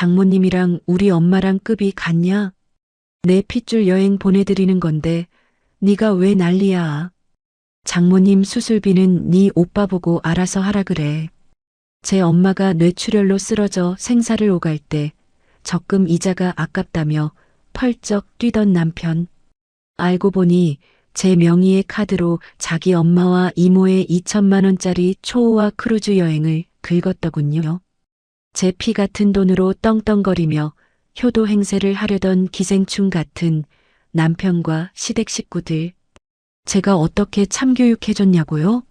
장모님이랑 우리 엄마랑 급이 같냐? 내 핏줄 여행 보내드리는 건데 네가 왜 난리야? 장모님 수술비는 네 오빠 보고 알아서 하라 그래. 제 엄마가 뇌출혈로 쓰러져 생사를 오갈 때 적금 이자가 아깝다며 펄쩍 뛰던 남편. 알고 보니 제 명의의 카드로 자기 엄마와 이모의 2천만 원짜리 초호화 크루즈 여행을 긁었더군요. 제 피 같은 돈으로 떵떵거리며 효도 행세를 하려던 기생충 같은 남편과 시댁 식구들. 제가 어떻게 참교육해줬냐고요?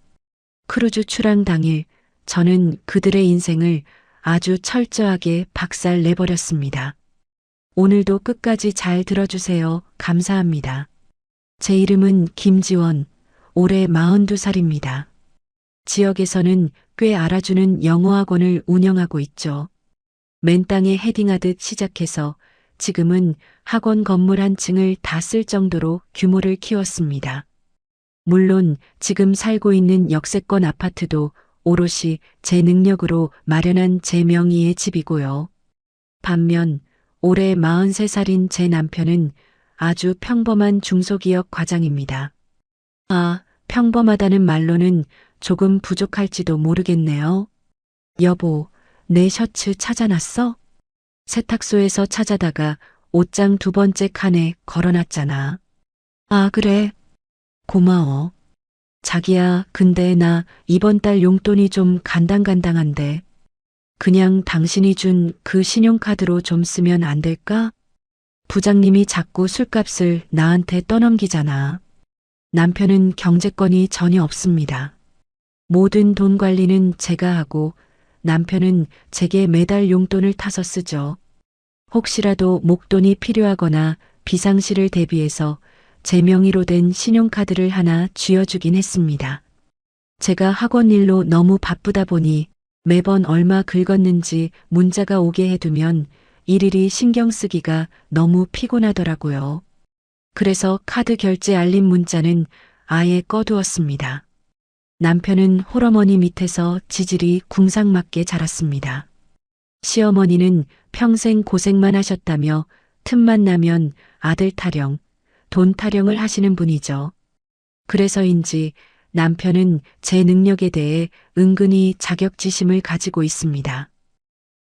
크루즈 출항 당일 저는 그들의 인생을 아주 철저하게 박살 내버렸습니다. 오늘도 끝까지 잘 들어주세요. 감사합니다. 제 이름은 김지원, 올해 42살입니다. 지역에서는 꽤 알아주는 영어학원을 운영하고 있죠. 맨땅에 헤딩하듯 시작해서 지금은 학원 건물 한 층을 다 쓸 정도로 규모를 키웠습니다. 물론 지금 살고 있는 역세권 아파트도 오롯이 제 능력으로 마련한 제 명의의 집이고요. 반면 올해 43살인 제 남편은 아주 평범한 중소기업 과장입니다. 아, 평범하다는 말로는 조금 부족할지도 모르겠네요. 여보, 내 셔츠 찾아놨어? 세탁소에서 찾아다가 옷장 두 번째 칸에 걸어놨잖아. 아, 그래. 고마워. 자기야, 근데 나 이번 달 용돈이 좀 간당간당한데. 그냥 당신이 준 그 신용카드로 좀 쓰면 안 될까? 부장님이 자꾸 술값을 나한테 떠넘기잖아. 남편은 경제권이 전혀 없습니다. 모든 돈 관리는 제가 하고 남편은 제게 매달 용돈을 타서 쓰죠. 혹시라도 목돈이 필요하거나 비상시를 대비해서 제 명의로 된 신용카드를 하나 쥐어주긴 했습니다. 제가 학원 일로 너무 바쁘다 보니 매번 얼마 긁었는지 문자가 오게 해두면 일일이 신경 쓰기가 너무 피곤하더라고요. 그래서 카드 결제 알림 문자는 아예 꺼두었습니다. 남편은 홀어머니 밑에서 지질이 궁상맞게 자랐습니다. 시어머니는 평생 고생만 하셨다며 틈만 나면 아들 타령, 돈 타령을 하시는 분이죠. 그래서인지 남편은 제 능력에 대해 은근히 자격지심을 가지고 있습니다.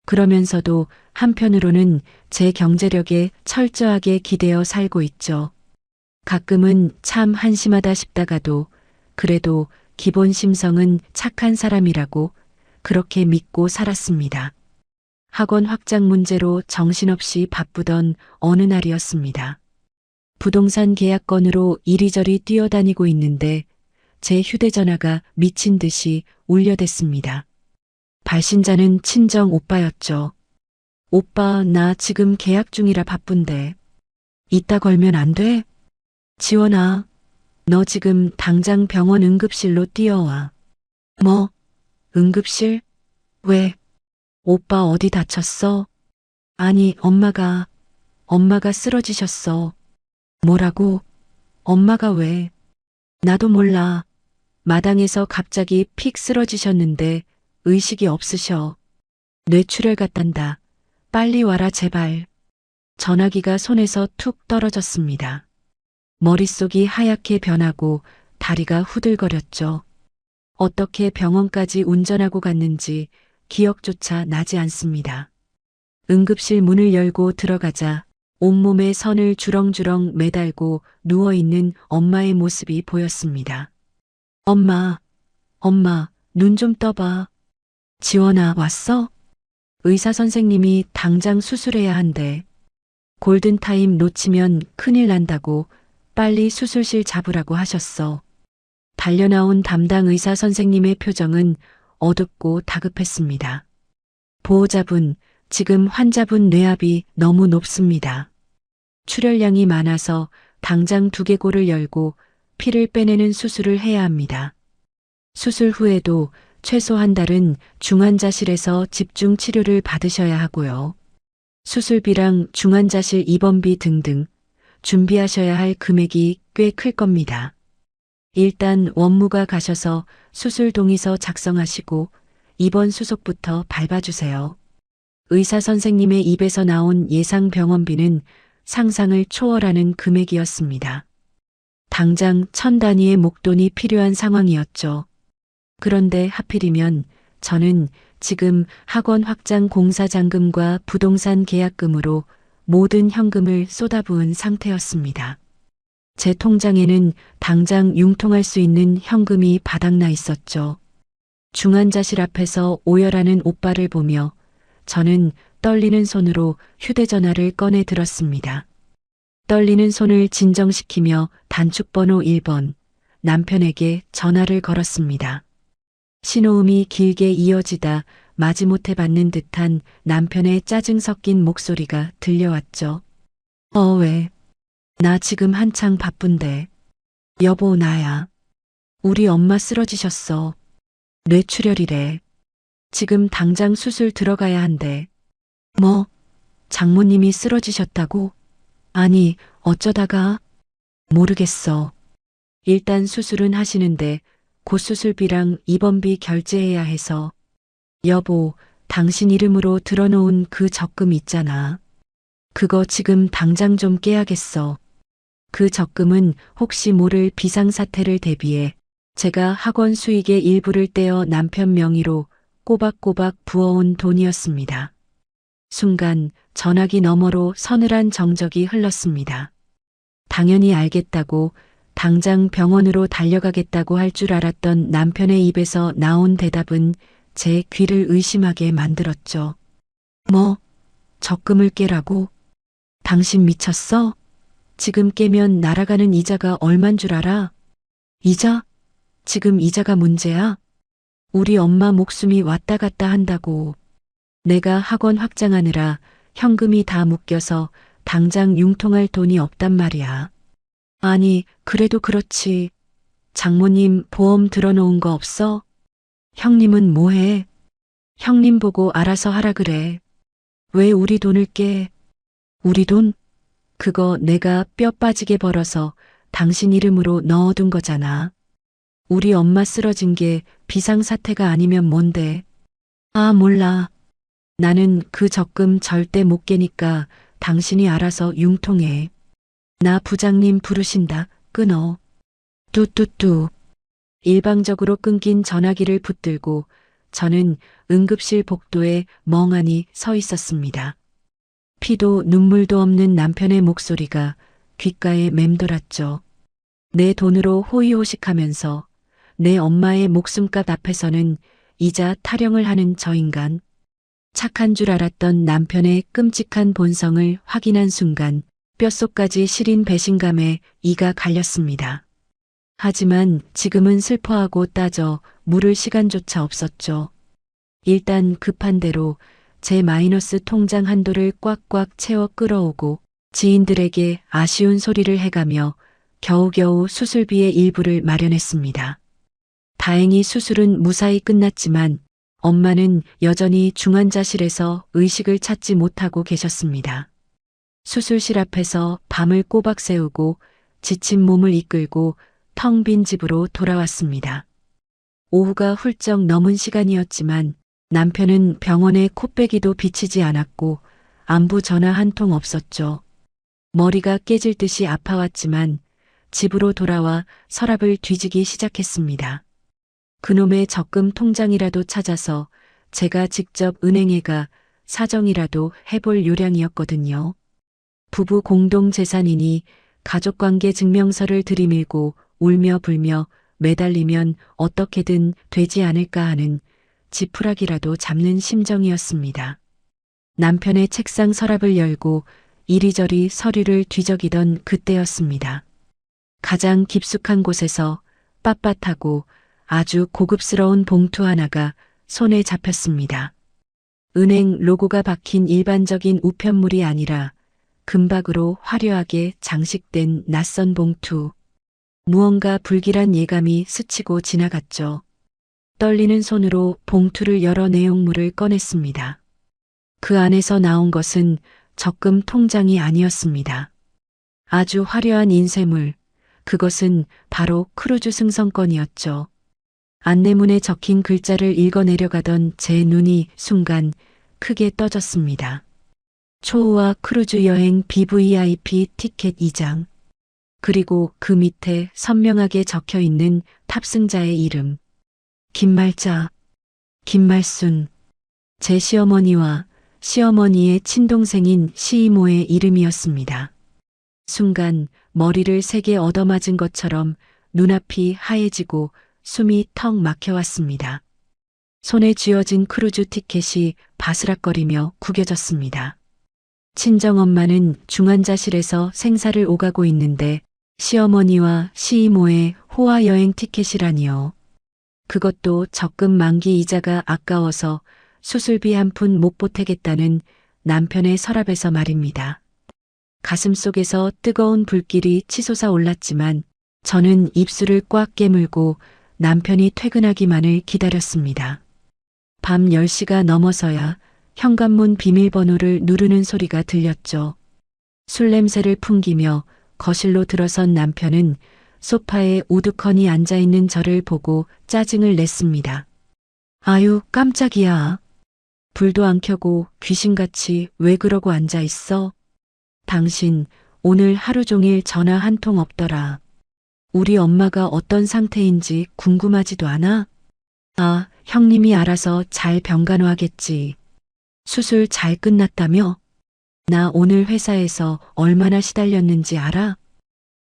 그러면서도 한편으로는 제 경제력에 철저하게 기대어 살고 있죠. 가끔은 참 한심하다 싶다가도 그래도 기본 심성은 착한 사람이라고 그렇게 믿고 살았습니다. 학원 확장 문제로 정신없이 바쁘던 어느 날이었습니다. 부동산 계약건으로 이리저리 뛰어다니고 있는데 제 휴대전화가 미친 듯이 울려댔습니다. 발신자는 친정 오빠였죠. 오빠, 나 지금 계약 중이라 바쁜데. 이따 걸면 안 돼? 지원아, 너 지금 당장 병원 응급실로 뛰어와. 뭐? 응급실? 왜? 오빠 어디 다쳤어? 아니, 엄마가 쓰러지셨어. 뭐라고? 엄마가 왜? 나도 몰라. 마당에서 갑자기 픽 쓰러지셨는데 의식이 없으셔. 뇌출혈 같단다. 빨리 와라 제발. 전화기가 손에서 툭 떨어졌습니다. 머릿속이 하얗게 변하고 다리가 후들거렸죠. 어떻게 병원까지 운전하고 갔는지 기억조차 나지 않습니다. 응급실 문을 열고 들어가자 온몸에 선을 주렁주렁 매달고 누워있는 엄마의 모습이 보였습니다. 엄마, 눈 좀 떠봐. 지원아, 왔어? 의사 선생님이 당장 수술해야 한대. 골든타임 놓치면 큰일 난다고 빨리 수술실 잡으라고 하셨어. 달려나온 담당 의사 선생님의 표정은 어둡고 다급했습니다. 보호자분, 지금 환자분 뇌압이 너무 높습니다. 출혈량이 많아서 당장 두개골을 열고 피를 빼내는 수술을 해야 합니다. 수술 후에도 최소 한 달은 중환자실에서 집중 치료를 받으셔야 하고요. 수술비랑 중환자실 입원비 등등 준비하셔야 할 금액이 꽤 클 겁니다. 일단 원무가 가셔서 수술 동의서 작성하시고 입원 수속부터 밟아주세요. 의사 선생님의 입에서 나온 예상 병원비는 상상을 초월하는 금액이었습니다. 당장 1,000단위의 목돈이 필요한 상황이었죠. 그런데 하필이면 저는 지금 학원 확장 공사 잔금과 부동산 계약금으로 모든 현금을 쏟아부은 상태였습니다. 제 통장에는 당장 융통할 수 있는 현금이 바닥나 있었죠. 중환자실 앞에서 오열하는 오빠를 보며 저는 떨리는 손으로 휴대전화를 꺼내 들었습니다. 떨리는 손을 진정시키며 단축번호 1번 남편에게 전화를 걸었습니다. 신호음이 길게 이어지다 마지못해 받는 듯한 남편의 짜증 섞인 목소리가 들려왔죠. 왜? 나 지금 한창 바쁜데. 여보, 나야. 우리 엄마 쓰러지셨어. 뇌출혈이래. 지금 당장 수술 들어가야 한대. 뭐? 장모님이 쓰러지셨다고? 아니, 어쩌다가? 모르겠어. 일단 수술은 하시는데 곧 수술비랑 입원비 결제해야 해서. 여보, 당신 이름으로 들어놓은 그 적금 있잖아. 그거 지금 당장 좀 깨야겠어. 그 적금은 혹시 모를 비상사태를 대비해 제가 학원 수익의 일부를 떼어 남편 명의로 꼬박꼬박 부어온 돈이었습니다. 순간 전화기 너머로 서늘한 정적이 흘렀습니다. 당연히 알겠다고, 당장 병원으로 달려가겠다고 할 줄 알았던 남편의 입에서 나온 대답은 제 귀를 의심하게 만들었죠. 뭐? 적금을 깨라고? 당신 미쳤어? 지금 깨면 날아가는 이자가 얼만 줄 알아? 이자? 지금 이자가 문제야? 우리 엄마 목숨이 왔다 갔다 한다고. 내가 학원 확장하느라 현금이 다 묶여서 당장 융통할 돈이 없단 말이야. 아니, 그래도 그렇지. 장모님 보험 들어놓은 거 없어? 형님은 뭐해? 형님 보고 알아서 하라 그래. 왜 우리 돈을 깨? 우리 돈? 그거 내가 뼈 빠지게 벌어서 당신 이름으로 넣어둔 거잖아. 우리 엄마 쓰러진 게 비상사태가 아니면 뭔데? 아, 몰라. 나는 그 적금 절대 못 깨니까 당신이 알아서 융통해. 나 부장님 부르신다. 끊어. 뚜뚜뚜. 일방적으로 끊긴 전화기를 붙들고 저는 응급실 복도에 멍하니 서 있었습니다. 피도 눈물도 없는 남편의 목소리가 귓가에 맴돌았죠. 내 돈으로 호의호식하면서 내 엄마의 목숨값 앞에서는 이자 타령을 하는 저 인간. 착한 줄 알았던 남편의 끔찍한 본성을 확인한 순간 뼛속까지 시린 배신감에 이가 갈렸습니다. 하지만 지금은 슬퍼하고 따져 물을 시간조차 없었죠. 일단 급한 대로 제 마이너스 통장 한도를 꽉꽉 채워 끌어오고 지인들에게 아쉬운 소리를 해가며 겨우겨우 수술비의 일부를 마련했습니다. 다행히 수술은 무사히 끝났지만 엄마는 여전히 중환자실에서 의식을 찾지 못하고 계셨습니다. 수술실 앞에서 밤을 꼬박 새우고 지친 몸을 이끌고 텅 빈 집으로 돌아왔습니다. 오후가 훌쩍 넘은 시간이었지만 남편은 병원에 코빼기도 비치지 않았고 안부 전화 한 통 없었죠. 머리가 깨질 듯이 아파왔지만 집으로 돌아와 서랍을 뒤지기 시작했습니다. 그놈의 적금 통장이라도 찾아서 제가 직접 은행에 가 사정이라도 해볼 요량이었거든요. 부부 공동 재산이니 가족관계 증명서를 들이밀고 울며 불며 매달리면 어떻게든 되지 않을까 하는 지푸라기라도 잡는 심정이었습니다. 남편의 책상 서랍을 열고 이리저리 서류를 뒤적이던 그때였습니다. 가장 깊숙한 곳에서 빳빳하고 아주 고급스러운 봉투 하나가 손에 잡혔습니다. 은행 로고가 박힌 일반적인 우편물이 아니라 금박으로 화려하게 장식된 낯선 봉투. 무언가 불길한 예감이 스치고 지나갔죠. 떨리는 손으로 봉투를 열어 내용물을 꺼냈습니다. 그 안에서 나온 것은 적금 통장이 아니었습니다. 아주 화려한 인쇄물, 그것은 바로 크루즈 승선권이었죠. 안내문에 적힌 글자를 읽어 내려가던 제 눈이 순간 크게 떠졌습니다. 초호화 크루즈 여행 BVIP 티켓 2장. 그리고 그 밑에 선명하게 적혀 있는 탑승자의 이름. 김말자, 김말순. 제 시어머니와 시어머니의 친동생인 시이모의 이름이었습니다. 순간 머리를 세게 얻어맞은 것처럼 눈앞이 하얘지고 숨이 턱 막혀왔습니다. 손에 쥐어진 크루즈 티켓이 바스락거리며 구겨졌습니다. 친정엄마는 중환자실에서 생사를 오가고 있는데 시어머니와 시이모의 호화 여행 티켓이라니요. 그것도 적금 만기 이자가 아까워서 수술비 한 푼 못 보태겠다는 남편의 서랍에서 말입니다. 가슴속에서 뜨거운 불길이 치솟아 올랐지만 저는 입술을 꽉 깨물고 남편이 퇴근하기만을 기다렸습니다. 밤 10시가 넘어서야 현관문 비밀번호를 누르는 소리가 들렸죠. 술 냄새를 풍기며 거실로 들어선 남편은 소파에 우두커니 앉아있는 저를 보고 짜증을 냈습니다. 아유, 깜짝이야. 불도 안 켜고 귀신같이 왜 그러고 앉아있어? 당신 오늘 하루 종일 전화 한 통 없더라. 우리 엄마가 어떤 상태인지 궁금하지도 않아? 아, 형님이 알아서 잘 병간호하겠지. 수술 잘 끝났다며? 나 오늘 회사에서 얼마나 시달렸는지 알아?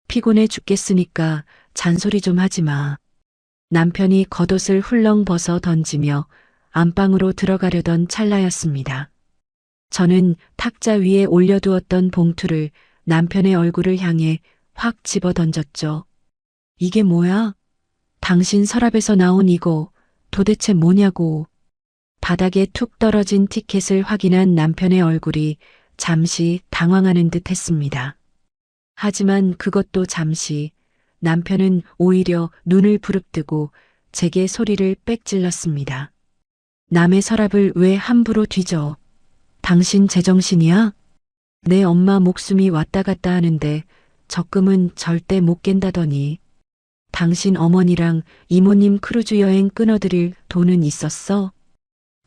피곤해 죽겠으니까 잔소리 좀 하지 마. 남편이 겉옷을 훌렁 벗어 던지며 안방으로 들어가려던 찰나였습니다. 저는 탁자 위에 올려두었던 봉투를 남편의 얼굴을 향해 확 집어 던졌죠. 이게 뭐야? 당신 서랍에서 나온 이거 도대체 뭐냐고. 바닥에 툭 떨어진 티켓을 확인한 남편의 얼굴이 잠시 당황하는 듯 했습니다. 하지만 그것도 잠시. 남편은 오히려 눈을 부릅뜨고 제게 소리를 빽질렀습니다. 남의 서랍을 왜 함부로 뒤져? 당신 제정신이야? 내 엄마 목숨이 왔다 갔다 하는데 적금은 절대 못 깬다더니. 당신 어머니랑 이모님 크루즈 여행 끊어드릴 돈은 있었어?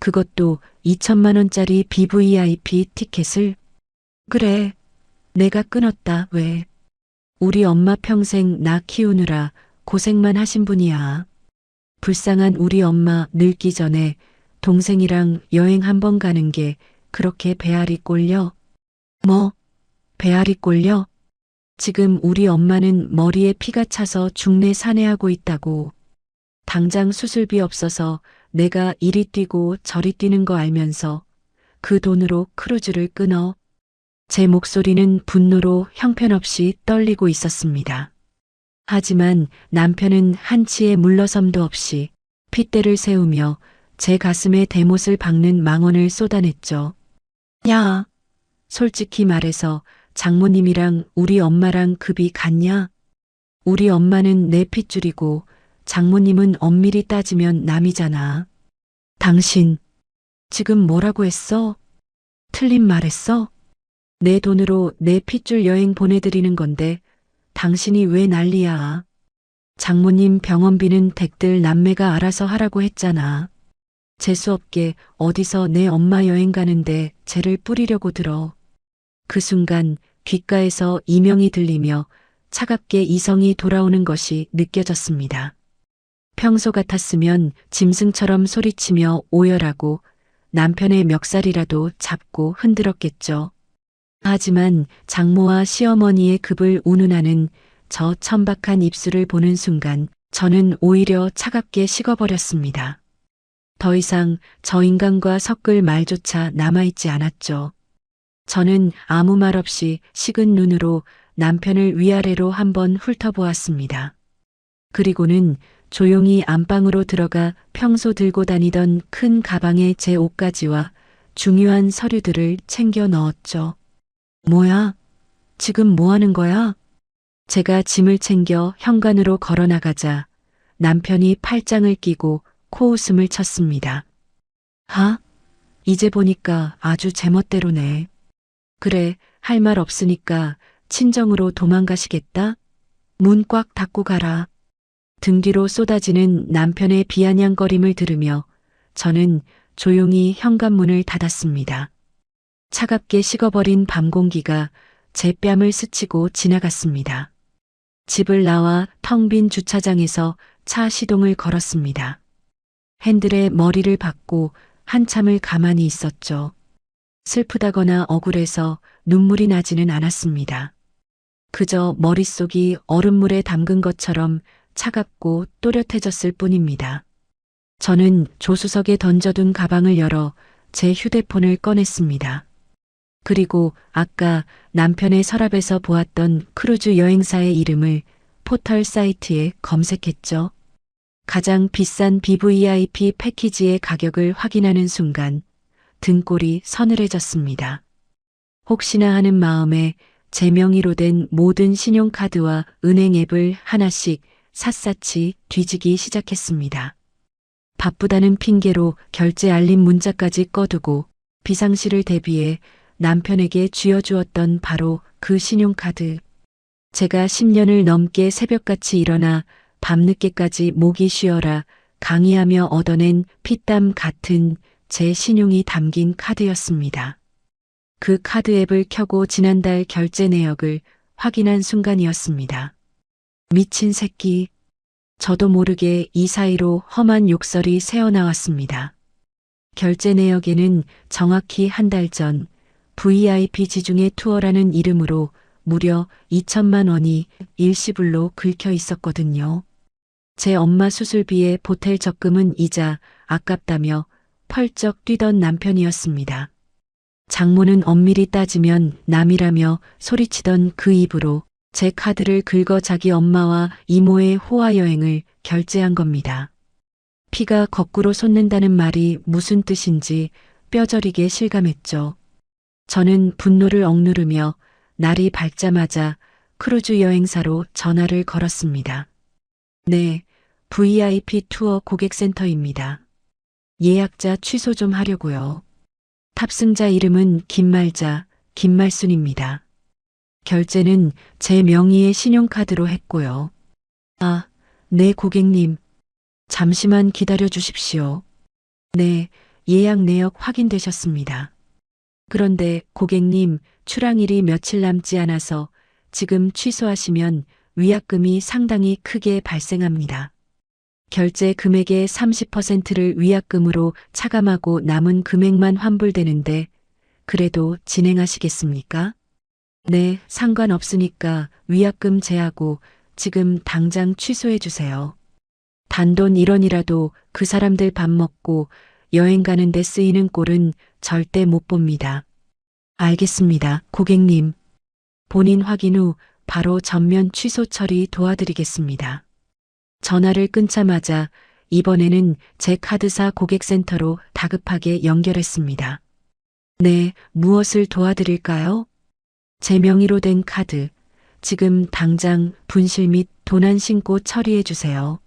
그것도 2천만 원짜리 BVIP 티켓을? 그래, 내가 끊었다. 왜? 우리 엄마 평생 나 키우느라 고생만 하신 분이야. 불쌍한 우리 엄마 늙기 전에 동생이랑 여행 한 번 가는 게 그렇게 배알이 꼴려? 뭐? 배알이 꼴려? 지금 우리 엄마는 머리에 피가 차서 중내 산해하고 있다고. 당장 수술비 없어서 내가 이리 뛰고 저리 뛰는 거 알면서 그 돈으로 크루즈를 끊어. 제 목소리는 분노로 형편없이 떨리고 있었습니다. 하지만 남편은 한치의 물러섬도 없이 핏대를 세우며 제 가슴에 대못을 박는 망언을 쏟아냈죠. 야, 솔직히 말해서 장모님이랑 우리 엄마랑 급이 같냐? 우리 엄마는 내 핏줄이고 장모님은 엄밀히 따지면 남이잖아. 당신 지금 뭐라고 했어? 틀린 말했어? 내 돈으로 내 핏줄 여행 보내드리는 건데 당신이 왜 난리야? 장모님 병원비는 댁들 남매가 알아서 하라고 했잖아. 재수없게 어디서 내 엄마 여행 가는데 죄를 뿌리려고 들어. 그 순간 귓가에서 이명이 들리며 차갑게 이성이 돌아오는 것이 느껴졌습니다. 평소 같았으면 짐승처럼 소리치며 오열하고 남편의 멱살이라도 잡고 흔들었겠죠. 하지만 장모와 시어머니의 급을 운운하는 저 천박한 입술을 보는 순간 저는 오히려 차갑게 식어버렸습니다. 더 이상 저 인간과 섞을 말조차 남아있지 않았죠. 저는 아무 말 없이 식은 눈으로 남편을 위아래로 한번 훑어보았습니다. 그리고는 조용히 안방으로 들어가 평소 들고 다니던 큰 가방에 제 옷가지와 중요한 서류들을 챙겨 넣었죠. 뭐야? 지금 뭐 하는 거야? 제가 짐을 챙겨 현관으로 걸어 나가자 남편이 팔짱을 끼고 코웃음을 쳤습니다. 하? 이제 보니까 아주 제멋대로네. 그래, 할 말 없으니까 친정으로 도망가시겠다? 문 꽉 닫고 가라. 등 뒤로 쏟아지는 남편의 비아냥거림을 들으며 저는 조용히 현관문을 닫았습니다. 차갑게 식어버린 밤 공기가 제 뺨을 스치고 지나갔습니다. 집을 나와 텅 빈 주차장에서 차 시동을 걸었습니다. 핸들에 머리를 박고 한참을 가만히 있었죠. 슬프다거나 억울해서 눈물이 나지는 않았습니다. 그저 머릿속이 얼음물에 담근 것처럼 차갑고 또렷해졌을 뿐입니다. 저는 조수석에 던져둔 가방을 열어 제 휴대폰을 꺼냈습니다. 그리고 아까 남편의 서랍에서 보았던 크루즈 여행사의 이름을 포털 사이트에 검색했죠. 가장 비싼 BVIP 패키지의 가격을 확인하는 순간 등골이 서늘해졌습니다. 혹시나 하는 마음에 제 명의로 된 모든 신용카드와 은행 앱을 하나씩 샅샅이 뒤지기 시작했습니다. 바쁘다는 핑계로 결제 알림 문자까지 꺼두고 비상시를 대비해 남편에게 쥐어주었던 바로 그 신용카드. 제가 10년을 넘게 새벽같이 일어나 밤늦게까지 목이 쉬어라 강의하며 얻어낸 피땀 같은 제 신용이 담긴 카드였습니다. 그 카드 앱을 켜고 지난달 결제 내역을 확인한 순간이었습니다. 미친 새끼. 저도 모르게 이 사이로 험한 욕설이 새어나왔습니다. 결제 내역에는 정확히 한 달 전 VIP 지중해 투어라는 이름으로 무려 2천만 원이 일시불로 긁혀 있었거든요. 제 엄마 수술비에 보탤 적금은 이자 아깝다며 펄쩍 뛰던 남편이었습니다. 장모는 엄밀히 따지면 남이라며 소리치던 그 입으로 제 카드를 긁어 자기 엄마와 이모의 호화 여행을 결제한 겁니다. 피가 거꾸로 솟는다는 말이 무슨 뜻인지 뼈저리게 실감했죠. 저는 분노를 억누르며 날이 밝자마자 크루즈 여행사로 전화를 걸었습니다. 네, VIP 투어 고객센터입니다. 예약자 취소 좀 하려고요. 탑승자 이름은 김말자, 김말순입니다. 결제는 제 명의의 신용카드로 했고요. 아, 네 고객님. 잠시만 기다려 주십시오. 네, 예약 내역 확인되셨습니다. 그런데 고객님, 출항일이 며칠 남지 않아서 지금 취소하시면 위약금이 상당히 크게 발생합니다. 결제 금액의 30%를 위약금으로 차감하고 남은 금액만 환불되는데 그래도 진행하시겠습니까? 네, 상관없으니까 위약금 제하고 지금 당장 취소해 주세요. 단돈 1원이라도 그 사람들 밥 먹고 여행 가는데 쓰이는 꼴은 절대 못 봅니다. 알겠습니다, 고객님. 본인 확인 후 바로 전면 취소 처리 도와드리겠습니다. 전화를 끊자마자 이번에는 제 카드사 고객센터로 다급하게 연결했습니다. 네, 무엇을 도와드릴까요? 제 명의로 된 카드, 지금 당장 분실 및 도난 신고 처리해 주세요.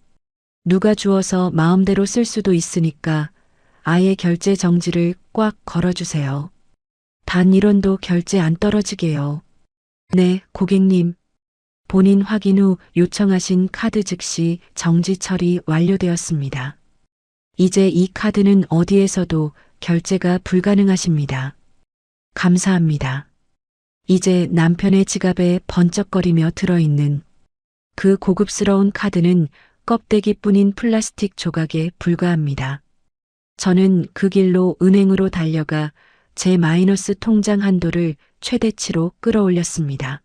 누가 주어서 마음대로 쓸 수도 있으니까 아예 결제 정지를 꽉 걸어주세요. 단 1원도 결제 안 떨어지게요. 네, 고객님. 본인 확인 후 요청하신 카드 즉시 정지 처리 완료되었습니다. 이제 이 카드는 어디에서도 결제가 불가능하십니다. 감사합니다. 이제 남편의 지갑에 번쩍거리며 들어있는 그 고급스러운 카드는 껍데기뿐인 플라스틱 조각에 불과합니다. 저는 그 길로 은행으로 달려가 제 마이너스 통장 한도를 최대치로 끌어올렸습니다.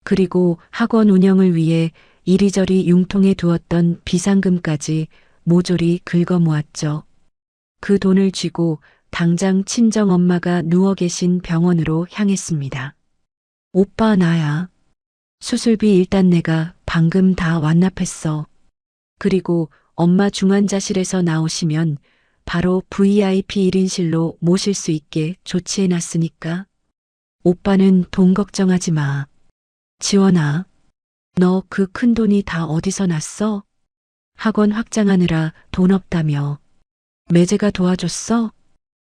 그리고 학원 운영을 위해 이리저리 융통해 두었던 비상금까지 모조리 긁어 모았죠. 그 돈을 쥐고 당장 친정 엄마가 누워 계신 병원으로 향했습니다. 오빠 나야. 수술비 일단 내가 방금 다 완납했어. 그리고 엄마 중환자실에서 나오시면 바로 VIP 1인실로 모실 수 있게 조치해놨으니까. 오빠는 돈 걱정하지 마. 지원아, 너 그 큰 돈이 다 어디서 났어? 학원 확장하느라 돈 없다며. 매제가 도와줬어?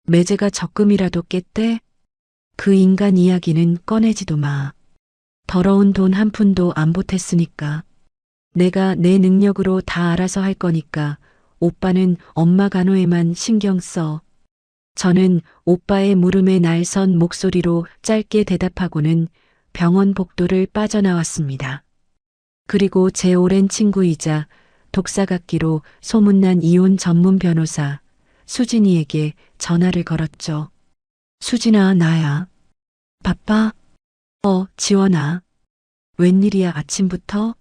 매제가 적금이라도 깼대? 그 인간 이야기는 꺼내지도 마. 더러운 돈 한 푼도 안 보탰으니까. 내가 내 능력으로 다 알아서 할 거니까 오빠는 엄마 간호에만 신경 써. 저는 오빠의 물음에 날선 목소리로 짧게 대답하고는 병원 복도를 빠져나왔습니다. 그리고 제 오랜 친구이자 독사각기로 소문난 이혼 전문 변호사 수진이에게 전화를 걸었죠. 수진아, 나야. 바빠? 지원아. 웬일이야, 아침부터?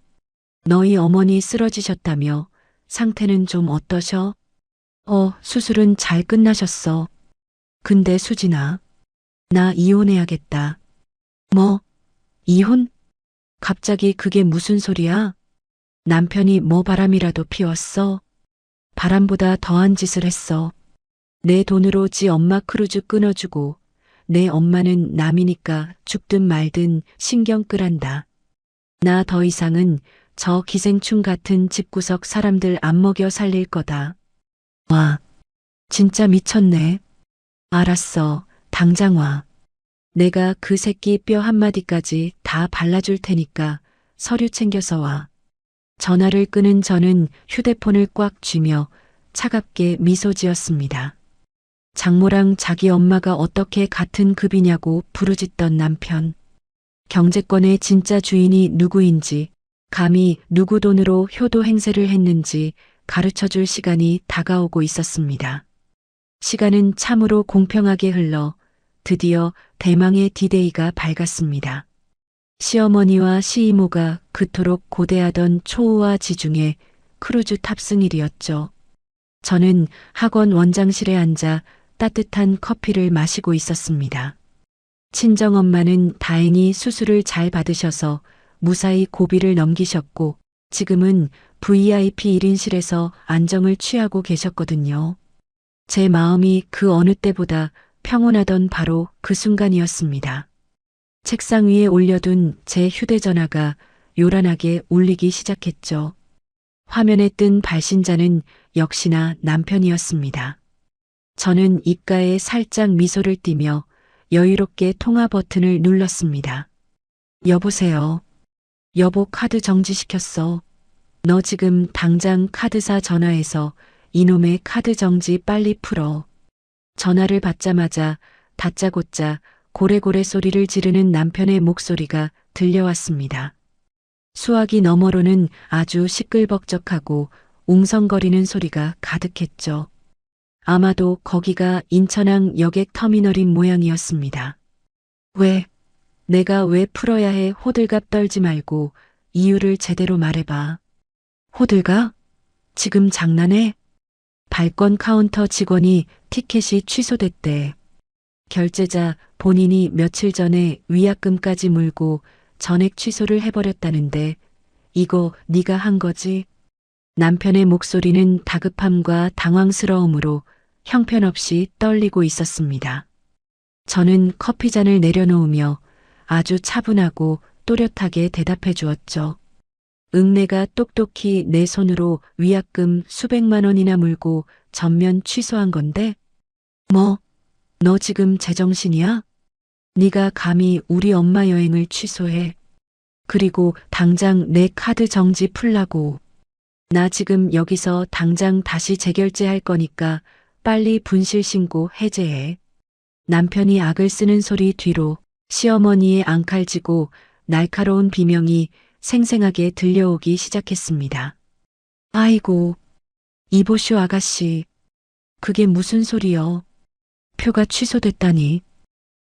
너희 어머니 쓰러지셨다며. 상태는 좀 어떠셔? 수술은 잘 끝나셨어. 근데 수진아, 나 이혼해야겠다. 뭐? 이혼? 갑자기 그게 무슨 소리야? 남편이 뭐 바람이라도 피웠어? 바람보다 더한 짓을 했어. 내 돈으로 지 엄마 크루즈 끊어주고 내 엄마는 남이니까 죽든 말든 신경 끄란다. 나 더 이상은 저 기생충 같은 집구석 사람들 안 먹여 살릴 거다. 와, 진짜 미쳤네. 알았어, 당장 와. 내가 그 새끼 뼈 한마디까지 다 발라줄 테니까 서류 챙겨서 와. 전화를 끊은 저는 휴대폰을 꽉 쥐며 차갑게 미소 지었습니다. 장모랑 자기 엄마가 어떻게 같은 급이냐고 부르짖던 남편. 경제권의 진짜 주인이 누구인지, 감히 누구 돈으로 효도 행세를 했는지 가르쳐줄 시간이 다가오고 있었습니다. 시간은 참으로 공평하게 흘러 드디어 대망의 디데이가 밝았습니다. 시어머니와 시이모가 그토록 고대하던 초우와 지중해 크루즈 탑승일이었죠. 저는 학원 원장실에 앉아 따뜻한 커피를 마시고 있었습니다. 친정엄마는 다행히 수술을 잘 받으셔서 무사히 고비를 넘기셨고 지금은 VIP 1인실에서 안정을 취하고 계셨거든요. 제 마음이 그 어느 때보다 평온하던 바로 그 순간이었습니다. 책상 위에 올려둔 제 휴대전화가 요란하게 울리기 시작했죠. 화면에 뜬 발신자는 역시나 남편이었습니다. 저는 입가에 살짝 미소를 띠며 여유롭게 통화 버튼을 눌렀습니다. 여보세요. 여보, 카드 정지시켰어. 너 지금 당장 카드사 전화해서 이놈의 카드 정지 빨리 풀어. 전화를 받자마자 다짜고짜 고래고래 소리를 지르는 남편의 목소리가 들려왔습니다. 수화기 너머로는 아주 시끌벅적하고 웅성거리는 소리가 가득했죠. 아마도 거기가 인천항 여객 터미널인 모양이었습니다. 내가 왜 풀어야 해? 호들갑 떨지 말고 이유를 제대로 말해봐. 호들갑? 지금 장난해? 발권 카운터 직원이 티켓이 취소됐대. 결제자 본인이 며칠 전에 위약금까지 물고 전액 취소를 해버렸다는데 이거 네가 한 거지? 남편의 목소리는 다급함과 당황스러움으로 형편없이 떨리고 있었습니다. 저는 커피잔을 내려놓으며 아주 차분하고 또렷하게 대답해 주었죠. 내가 똑똑히 내 손으로 위약금 수백만 원이나 물고 전면 취소한 건데? 뭐? 너 지금 제정신이야? 네가 감히 우리 엄마 여행을 취소해. 그리고 당장 내 카드 정지 풀라고. 나 지금 여기서 당장 다시 재결제할 거니까 빨리 분실 신고 해제해. 남편이 악을 쓰는 소리 뒤로 시어머니의 앙칼지고 날카로운 비명이 생생하게 들려오기 시작했습니다. 아이고, 이보쇼 아가씨. 그게 무슨 소리여? 표가 취소됐다니.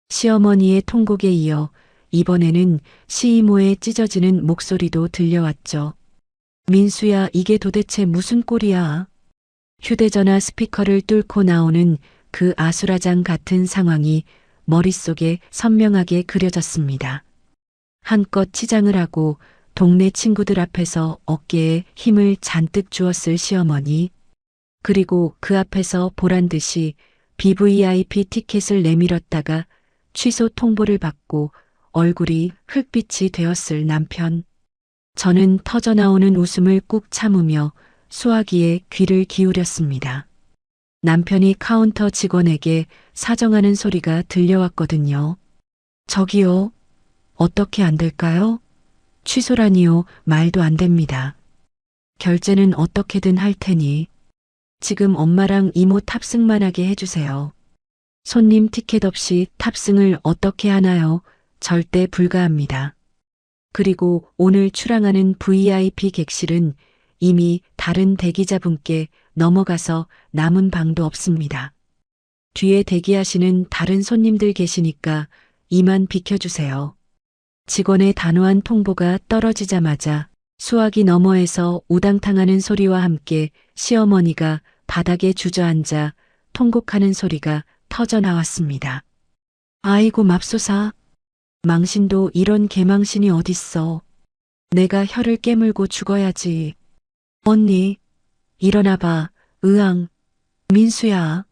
시어머니의 통곡에 이어 이번에는 시이모의 찢어지는 목소리도 들려왔죠. 민수야, 이게 도대체 무슨 꼴이야? 휴대전화 스피커를 뚫고 나오는 그 아수라장 같은 상황이 머릿속에 선명하게 그려졌습니다. 한껏 치장을 하고 동네 친구들 앞에서 어깨에 힘을 잔뜩 주었을 시어머니, 그리고 그 앞에서 보란 듯이 BVIP 티켓을 내밀었다가 취소 통보를 받고 얼굴이 흙빛이 되었을 남편. 저는 터져나오는 웃음을 꾹 참으며 수화기에 귀를 기울였습니다. 남편이 카운터 직원에게 사정하는 소리가 들려왔거든요. 저기요, 어떻게 안 될까요? 취소라니요, 말도 안 됩니다. 결제는 어떻게든 할 테니. 지금 엄마랑 이모 탑승만 하게 해주세요. 손님 티켓 없이 탑승을 어떻게 하나요? 절대 불가합니다. 그리고 오늘 출항하는 VIP 객실은 이미 다른 대기자분께 넘어가서 남은 방도 없습니다. 뒤에 대기하시는 다른 손님들 계시니까 이만 비켜주세요. 직원의 단호한 통보가 떨어지자마자 수화기 너머에서 우당탕하는 소리와 함께 시어머니가 바닥에 주저앉아 통곡하는 소리가 터져 나왔습니다. 아이고 맙소사. 망신도 이런 개망신이 어딨어. 내가 혀를 깨물고 죽어야지. 언니, 일어나봐. 으앙. 민수야.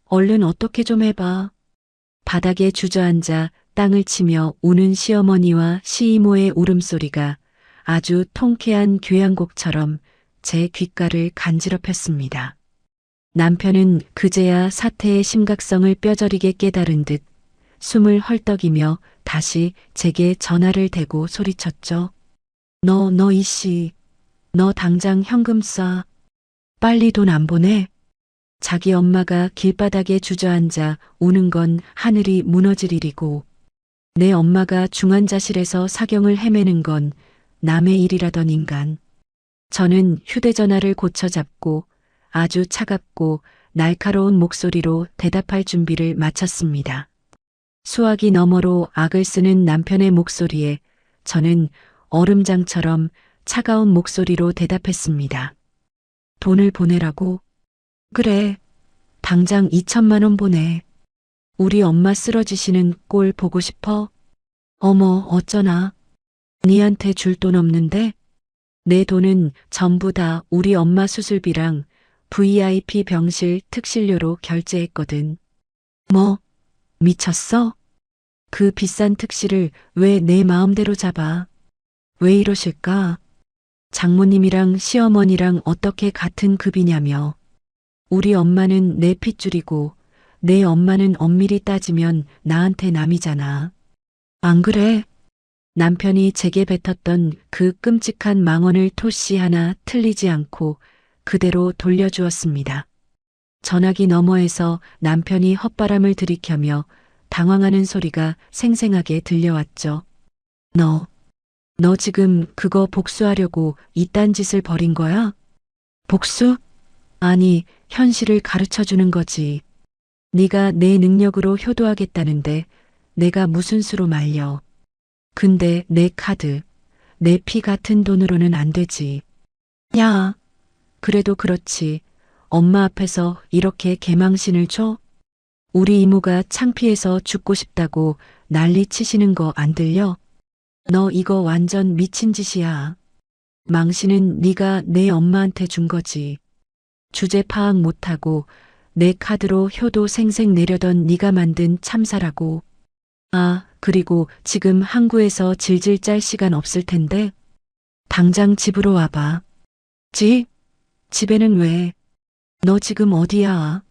얼른 어떻게 좀 해봐. 바닥에 주저앉아 땅을 치며 우는 시어머니와 시이모의 울음소리가 아주 통쾌한 교향곡처럼 제 귓가를 간지럽혔습니다. 남편은 그제야 사태의 심각성을 뼈저리게 깨달은 듯 숨을 헐떡이며 다시 제게 전화를 대고 소리쳤죠. 너 이씨. 너 당장 현금 쏴. 빨리 돈 안 보내? 자기 엄마가 길바닥에 주저앉아 우는 건 하늘이 무너질 일이고 내 엄마가 중환자실에서 사경을 헤매는 건 남의 일이라던 인간. 저는 휴대전화를 고쳐잡고 아주 차갑고 날카로운 목소리로 대답할 준비를 마쳤습니다. 수화기 너머로 악을 쓰는 남편의 목소리에 저는 얼음장처럼 차가운 목소리로 대답했습니다. 돈을 보내라고? 그래, 당장 2천만 원 보내. 우리 엄마 쓰러지시는 꼴 보고 싶어? 어머, 어쩌나. 니한테 줄 돈 없는데? 내 돈은 전부 다 우리 엄마 수술비랑 VIP 병실 특실료로 결제했거든. 뭐, 미쳤어? 그 비싼 특실을 왜 내 마음대로 잡아? 왜 이러실까? 장모님이랑 시어머니랑 어떻게 같은 급이냐며. 우리 엄마는 내 핏줄이고 내 엄마는 엄밀히 따지면 나한테 남이잖아. 안 그래? 남편이 제게 뱉었던 그 끔찍한 망언을 토시 하나 틀리지 않고 그대로 돌려주었습니다. 전화기 너머에서 남편이 헛바람을 들이켜며 당황하는 소리가 생생하게 들려왔죠. 너 지금 그거 복수하려고 이딴 짓을 벌인 거야? 복수? 아니, 현실을 가르쳐 주는 거지. 네가 내 능력으로 효도하겠다는데 내가 무슨 수로 말려. 근데 내 카드, 내 피 같은 돈으로는 안 되지. 야, 그래도 그렇지. 엄마 앞에서 이렇게 개망신을 줘? 우리 이모가 창피해서 죽고 싶다고 난리 치시는 거 안 들려? 너 이거 완전 미친 짓이야. 망신은 네가 내 엄마한테 준 거지. 주제 파악 못하고 내 카드로 효도 생색 내려던 네가 만든 참사라고. 아, 그리고 지금 항구에서 질질 짤 시간 없을 텐데 당장 집으로 와봐. 집? 집에는 왜? 너 지금 어디야?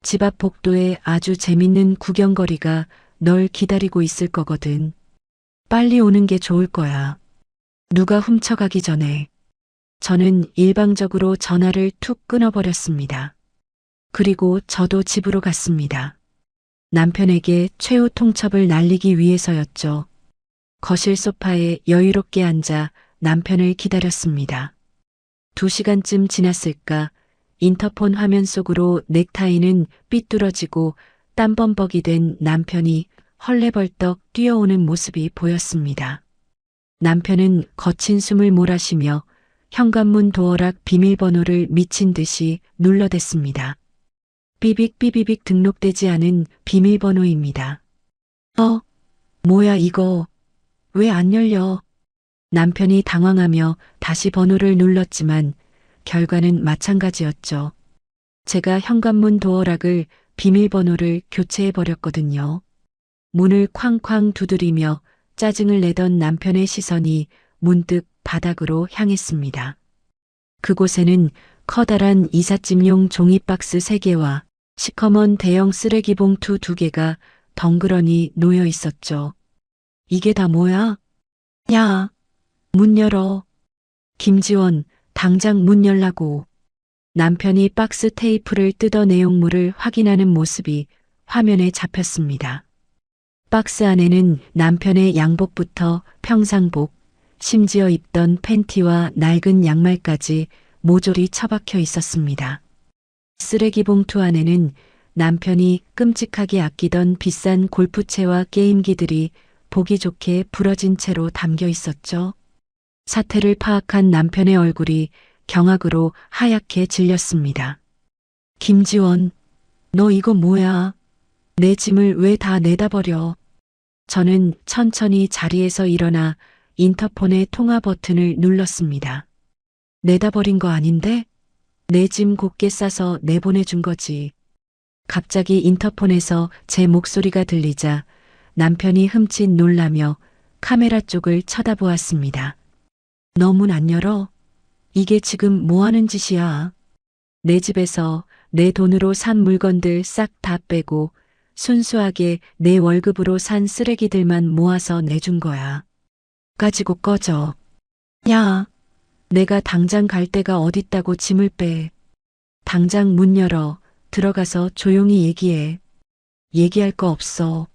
집 앞 복도에 아주 재밌는 구경거리가 널 기다리고 있을 거거든. 빨리 오는 게 좋을 거야. 누가 훔쳐가기 전에. 저는 일방적으로 전화를 툭 끊어버렸습니다. 그리고 저도 집으로 갔습니다. 남편에게 최후 통첩을 날리기 위해서였죠. 거실 소파에 여유롭게 앉아 남편을 기다렸습니다. 2시간쯤 지났을까 인터폰 화면 속으로 넥타이는 삐뚤어지고 땀범벅이 된 남편이 헐레벌떡 뛰어오는 모습이 보였습니다. 남편은 거친 숨을 몰아쉬며 현관문 도어락 비밀번호를 미친 듯이 눌러댔습니다. 삐빅 삐비빅 등록되지 않은 비밀번호입니다. 뭐야 이거. 왜 안 열려? 남편이 당황하며 다시 번호를 눌렀지만 결과는 마찬가지였죠. 제가 현관문 도어락을 비밀번호를 교체해버렸거든요. 문을 쾅쾅 두드리며 짜증을 내던 남편의 시선이 문득 바닥으로 향했습니다. 그곳에는 커다란 이삿짐용 종이박스 3개와 시커먼 대형 쓰레기 봉투 2개가 덩그러니 놓여 있었죠. 이게 다 뭐야? 야, 문 열어. 김지원, 당장 문 열라고. 남편이 박스 테이프를 뜯어 내용물을 확인하는 모습이 화면에 잡혔습니다. 박스 안에는 남편의 양복부터 평상복, 심지어 입던 팬티와 낡은 양말까지 모조리 처박혀 있었습니다. 쓰레기 봉투 안에는 남편이 끔찍하게 아끼던 비싼 골프채와 게임기들이 보기 좋게 부러진 채로 담겨 있었죠. 사태를 파악한 남편의 얼굴이 경악으로 하얗게 질렸습니다. 김지원, 너 이거 뭐야? 내 짐을 왜 다 내다 버려? 저는 천천히 자리에서 일어나 인터폰의 통화 버튼을 눌렀습니다. 내다 버린 거 아닌데? 내 짐 곱게 싸서 내보내준 거지. 갑자기 인터폰에서 제 목소리가 들리자 남편이 흠칫 놀라며 카메라 쪽을 쳐다보았습니다. 너 문 안 열어? 이게 지금 뭐 하는 짓이야? 내 집에서 내 돈으로 산 물건들 싹 다 빼고 순수하게 내 월급으로 산 쓰레기들만 모아서 내준 거야. 가지고 꺼져. 야, 내가 당장 갈 데가 어딨다고 짐을 빼. 당장 문 열어. 들어가서 조용히 얘기해. 얘기할 거 없어.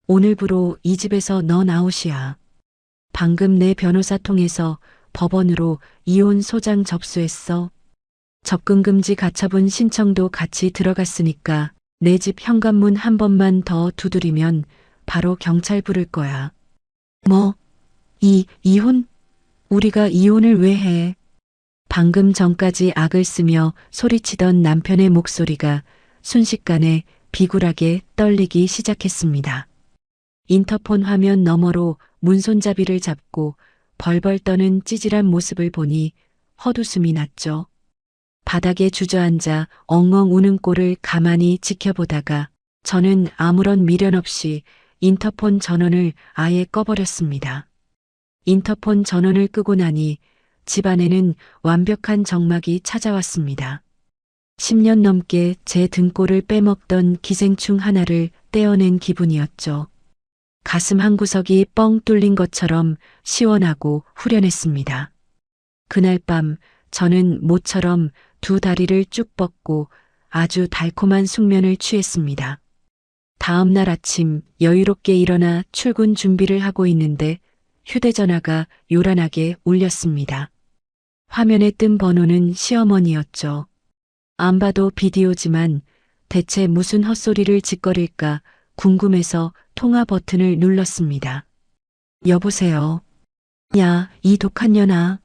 오늘부로 이 집에서 넌 아웃이야. 방금 내 변호사 통해서 법원으로 이혼 소장 접수했어. 접근금지 가처분 신청도 같이 들어갔으니까 내 집 현관문 한 번만 더 두드리면 바로 경찰 부를 거야. 뭐? 이혼? 우리가 이혼을 왜 해? 방금 전까지 악을 쓰며 소리치던 남편의 목소리가 순식간에 비굴하게 떨리기 시작했습니다. 인터폰 화면 너머로 문손잡이를 잡고 벌벌 떠는 찌질한 모습을 보니 헛웃음이 났죠. 바닥에 주저앉아 엉엉 우는 꼴을 가만히 지켜보다가 저는 아무런 미련 없이 인터폰 전원을 아예 꺼버렸습니다. 인터폰 전원을 끄고 나니 집안에는 완벽한 정막이 찾아왔습니다. 10년 넘게 제 등골을 빼먹던 기생충 하나를 떼어낸 기분이었죠. 가슴 한구석이 뻥 뚫린 것처럼 시원하고 후련했습니다. 그날 밤 저는 모처럼 두 다리를 쭉 뻗고 아주 달콤한 숙면을 취했습니다. 다음 날 아침 여유롭게 일어나 출근 준비를 하고 있는데 휴대전화가 요란하게 울렸습니다. 화면에 뜬 번호는 시어머니였죠. 안 봐도 비디오지만 대체 무슨 헛소리를 짓거릴까 궁금해서 통화 버튼을 눌렀습니다. 여보세요. 야, 이 독한 년아.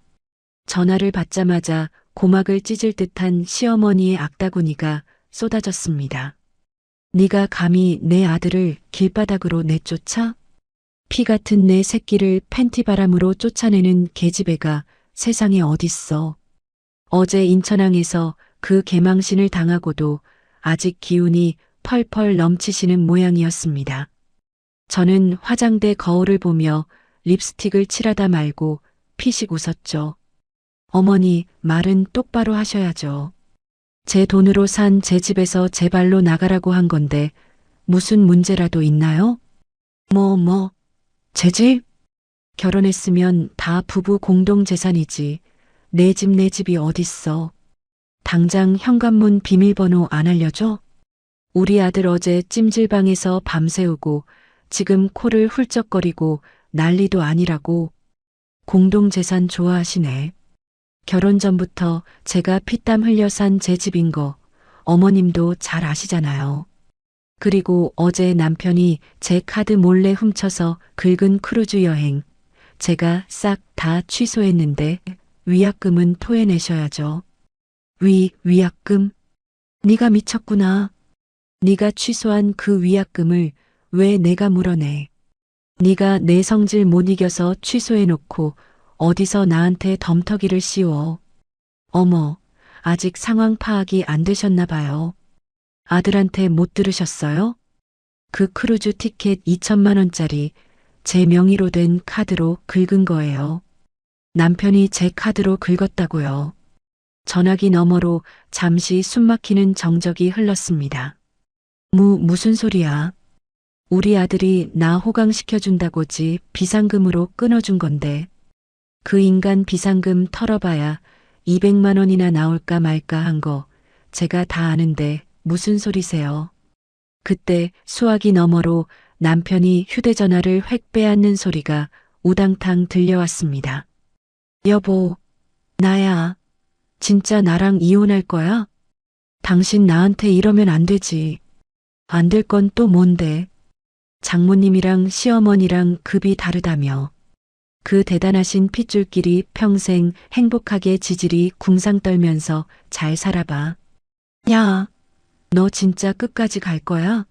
전화를 받자마자 고막을 찢을 듯한 시어머니의 악다구니가 쏟아졌습니다. 네가 감히 내 아들을 길바닥으로 내쫓아? 피 같은 내 새끼를 팬티바람으로 쫓아내는 계집애가 세상에 어딨어. 어제 인천항에서 그 개망신을 당하고도 아직 기운이 펄펄 넘치시는 모양이었습니다. 저는 화장대 거울을 보며 립스틱을 칠하다 말고 피식 웃었죠. 어머니, 말은 똑바로 하셔야죠. 제 돈으로 산 제 집에서 제 발로 나가라고 한 건데 무슨 문제라도 있나요? 제 집? 결혼했으면 다 부부 공동 재산이지. 내 집 내 집이 어딨어. 당장 현관문 비밀번호 안 알려줘? 우리 아들 어제 찜질방에서 밤새우고 지금 코를 훌쩍거리고 난리도 아니라고. 공동 재산 좋아하시네. 결혼 전부터 제가 피땀 흘려 산 제 집인 거 어머님도 잘 아시잖아요. 그리고 어제 남편이 제 카드 몰래 훔쳐서 긁은 크루즈 여행 제가 싹 다 취소했는데 위약금은 토해내셔야죠. 위약금? 네가 미쳤구나. 네가 취소한 그 위약금을 왜 내가 물어내. 네가 내 성질 못 이겨서 취소해놓고 어디서 나한테 덤터기를 씌워. 어머, 아직 상황 파악이 안 되셨나 봐요. 아들한테 못 들으셨어요? 그 크루즈 티켓 2천만 원짜리 제 명의로 된 카드로 긁은 거예요. 남편이 제 카드로 긁었다고요. 전화기 너머로 잠시 숨막히는 정적이 흘렀습니다. 무슨 소리야? 우리 아들이 나 호강시켜준다고지 비상금으로 끊어준 건데 그 인간 비상금 털어봐야 200만 원이나 나올까 말까 한 거 제가 다 아는데 무슨 소리세요? 그때 수화기 너머로 남편이 휴대전화를 획 빼앗는 소리가 우당탕 들려왔습니다. 여보, 나야. 진짜 나랑 이혼할 거야? 당신 나한테 이러면 안 되지. 안 될 건 또 뭔데? 장모님이랑 시어머니랑 급이 다르다며. 그 대단하신 핏줄끼리 평생 행복하게 지질이 궁상 떨면서 잘 살아봐. 야, 너 진짜 끝까지 갈 거야?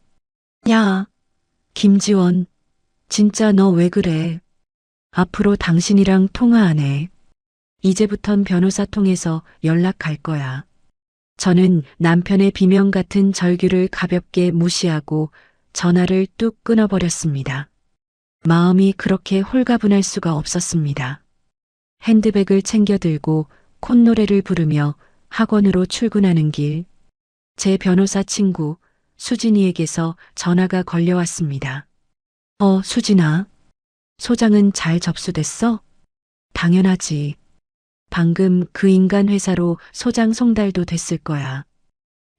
야, 김지원, 진짜 너 왜 그래? 앞으로 당신이랑 통화 안 해. 이제부턴 변호사 통해서 연락할 거야. 저는 남편의 비명 같은 절규를 가볍게 무시하고 전화를 뚝 끊어버렸습니다. 마음이 그렇게 홀가분할 수가 없었습니다. 핸드백을 챙겨 들고 콧노래를 부르며 학원으로 출근하는 길, 제 변호사 친구 수진이에게서 전화가 걸려왔습니다. 수진아, 소장은 잘 접수됐어? 당연하지. 방금 그 인간 회사로 소장 송달도 됐을 거야.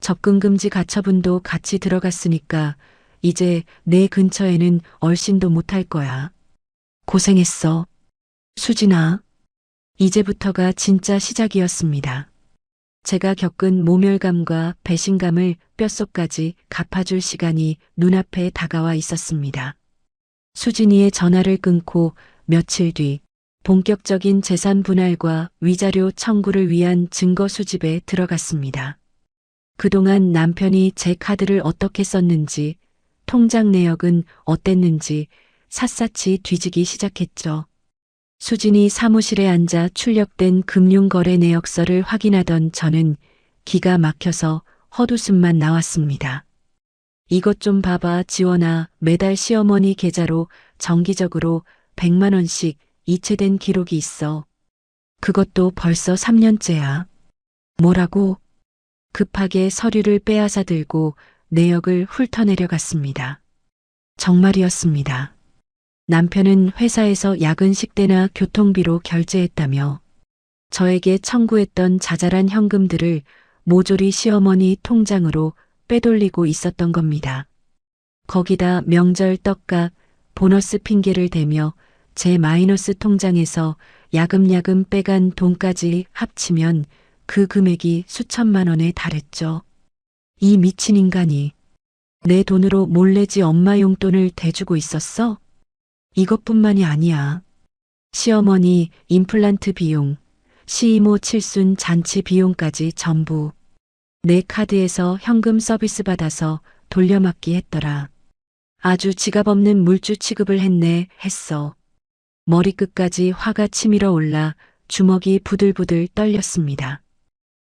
접근금지 가처분도 같이 들어갔으니까 이제 내 근처에는 얼씬도 못할 거야. 고생했어. 수진아, 이제부터가 진짜 시작이었습니다. 제가 겪은 모멸감과 배신감을 뼛속까지 갚아줄 시간이 눈앞에 다가와 있었습니다. 수진이의 전화를 끊고 며칠 뒤 본격적인 재산 분할과 위자료 청구를 위한 증거 수집에 들어갔습니다. 그동안 남편이 제 카드를 어떻게 썼는지, 통장 내역은 어땠는지 샅샅이 뒤지기 시작했죠. 수진이 사무실에 앉아 출력된 금융거래 내역서를 확인하던 저는 기가 막혀서 헛웃음만 나왔습니다. 이것 좀 봐봐, 지원아. 매달 시어머니 계좌로 정기적으로 100만 원씩 이체된 기록이 있어. 그것도 벌써 3년째야. 뭐라고? 급하게 서류를 빼앗아 들고 내역을 훑어내려갔습니다. 정말이었습니다. 남편은 회사에서 야근 식대나 교통비로 결제했다며 저에게 청구했던 자잘한 현금들을 모조리 시어머니 통장으로 빼돌리고 있었던 겁니다. 거기다 명절 떡값, 보너스 핑계를 대며 제 마이너스 통장에서 야금야금 빼간 돈까지 합치면 그 금액이 수천만 원에 달했죠. 이 미친 인간이 내 돈으로 몰래 지 엄마 용돈을 대주고 있었어? 이것뿐만이 아니야. 시어머니 임플란트 비용, 시이모 칠순 잔치 비용까지 전부 내 카드에서 현금 서비스 받아서 돌려막기 했더라. 아주 지갑 없는 물주 취급을 했어. 머리끝까지 화가 치밀어 올라 주먹이 부들부들 떨렸습니다.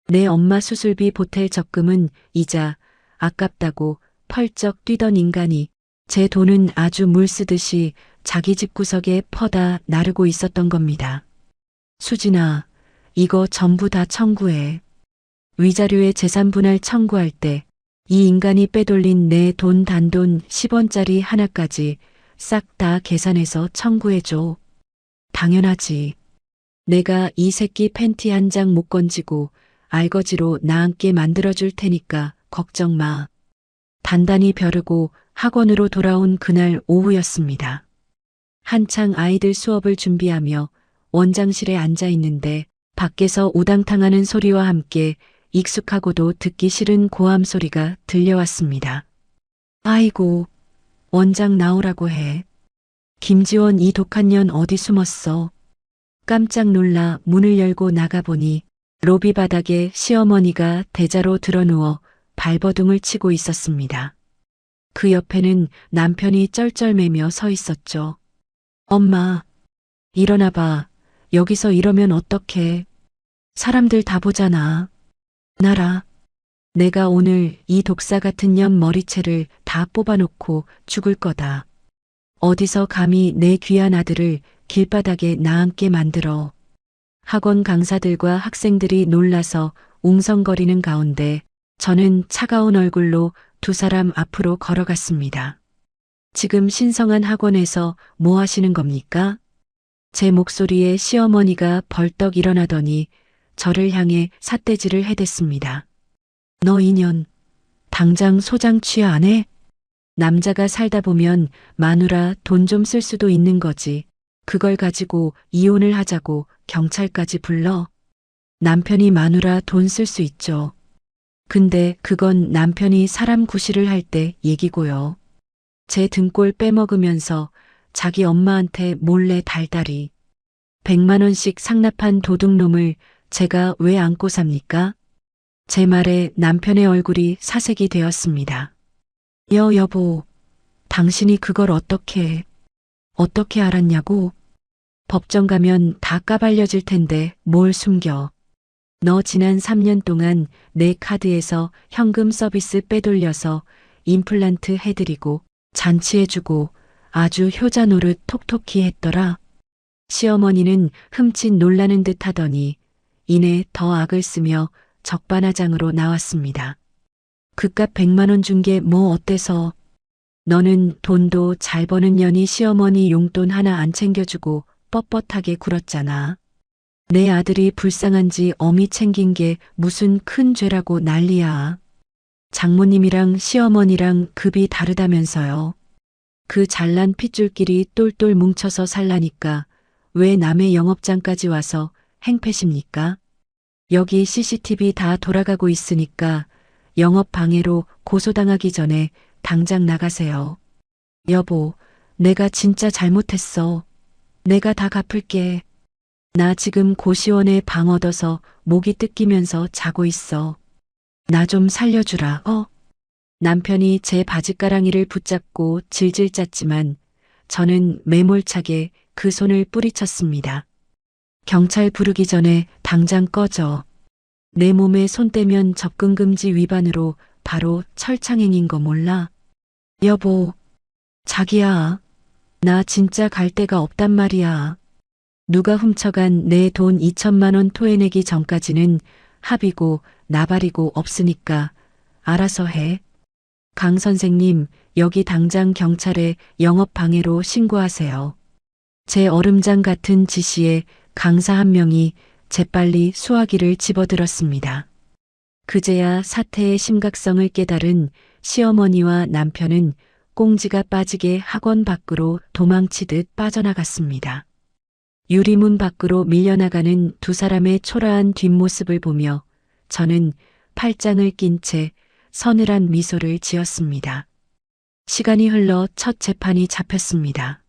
내 엄마 수술비 보탤 적금은 이자 아깝다고 펄쩍 뛰던 인간이 제 돈은 아주 물 쓰듯이 자기 집구석에 퍼다 나르고 있었던 겁니다. 수진아, 이거 전부 다 청구해. 위자료에 재산 분할 청구할 때 이 인간이 빼돌린 내 돈 단돈 10원짜리 하나까지 싹 다 계산해서 청구해줘. 당연하지. 내가 이 새끼 팬티 한 장 못 건지고 알거지로 나앉게 만들어줄 테니까 걱정 마. 단단히 벼르고 학원으로 돌아온 그날 오후였습니다. 한창 아이들 수업을 준비하며 원장실에 앉아 있는데 밖에서 우당탕하는 소리와 함께 익숙하고도 듣기 싫은 고함 소리가 들려왔습니다. 아이고, 원장 나오라고 해. 김지원 이 독한 년 어디 숨었어? 깜짝 놀라 문을 열고 나가보니 로비 바닥에 시어머니가 대자로 드러누워 발버둥을 치고 있었습니다. 그 옆에는 남편이 쩔쩔매며 서 있었죠. 엄마, 일어나봐. 여기서 이러면 어떡해. 사람들 다 보잖아. 나라. 내가 오늘 이 독사 같은 년 머리채를 다 뽑아놓고 죽을 거다. 어디서 감히 내 귀한 아들을 길바닥에 나앉게 만들어. 학원 강사들과 학생들이 놀라서 웅성거리는 가운데 저는 차가운 얼굴로 두 사람 앞으로 걸어갔습니다. 지금 신성한 학원에서 뭐 하시는 겁니까? 제 목소리에 시어머니가 벌떡 일어나더니 저를 향해 삿대질을 해댔습니다. 너 인연, 당장 소장 취하 안 해? 남자가 살다 보면 마누라 돈 좀 쓸 수도 있는 거지. 그걸 가지고 이혼을 하자고 경찰까지 불러? 남편이 마누라 돈 쓸 수 있죠. 근데 그건 남편이 사람 구실을 할 때 얘기고요. 제 등골 빼먹으면서 자기 엄마한테 몰래 달달이 100만 원씩 상납한 도둑놈을 제가 왜 안고 삽니까? 제 말에 남편의 얼굴이 사색이 되었습니다. 여보, 당신이 그걸 어떻게 알았냐고? 법정 가면 다 까발려질 텐데 뭘 숨겨. 너 지난 3년 동안 내 카드에서 현금 서비스 빼돌려서 임플란트 해드리고 잔치해주고 아주 효자 노릇 톡톡히 했더라. 시어머니는 흠칫 놀라는 듯 하더니 이내 더 악을 쓰며 적반하장으로 나왔습니다. 그깟 100만 원 준 게 뭐 어때서? 너는 돈도 잘 버는 년이 시어머니 용돈 하나 안 챙겨주고 뻣뻣하게 굴었잖아. 내 아들이 불쌍한지 어미 챙긴 게 무슨 큰 죄라고 난리야. 장모님이랑 시어머니랑 급이 다르다면서요. 그 잘난 핏줄끼리 똘똘 뭉쳐서 살라니까 왜 남의 영업장까지 와서 행패십니까? 여기 CCTV 다 돌아가고 있으니까 영업 방해로 고소당하기 전에 당장 나가세요. 여보, 내가 진짜 잘못했어. 내가 다 갚을게. 나 지금 고시원에 방 얻어서 목이 뜯기면서 자고 있어. 나 좀 살려주라, 남편이 제 바지가랑이를 붙잡고 질질 짰지만 저는 매몰차게 그 손을 뿌리쳤습니다. 경찰 부르기 전에 당장 꺼져. 내 몸에 손 떼면 접근금지 위반으로 바로 철창행인 거 몰라? 여보, 자기야, 나 진짜 갈 데가 없단 말이야. 누가 훔쳐간 내 돈 2천만 원 토해내기 전까지는 합의고 나발이고 없으니까 알아서 해. 강 선생님, 여기 당장 경찰에 영업방해로 신고하세요. 제 얼음장 같은 지시에 강사 한 명이 재빨리 수화기를 집어들었습니다. 그제야 사태의 심각성을 깨달은 시어머니와 남편은 꽁지가 빠지게 학원 밖으로 도망치듯 빠져나갔습니다. 유리문 밖으로 밀려나가는 두 사람의 초라한 뒷모습을 보며 저는 팔짱을 낀 채 서늘한 미소를 지었습니다. 시간이 흘러 첫 재판이 잡혔습니다.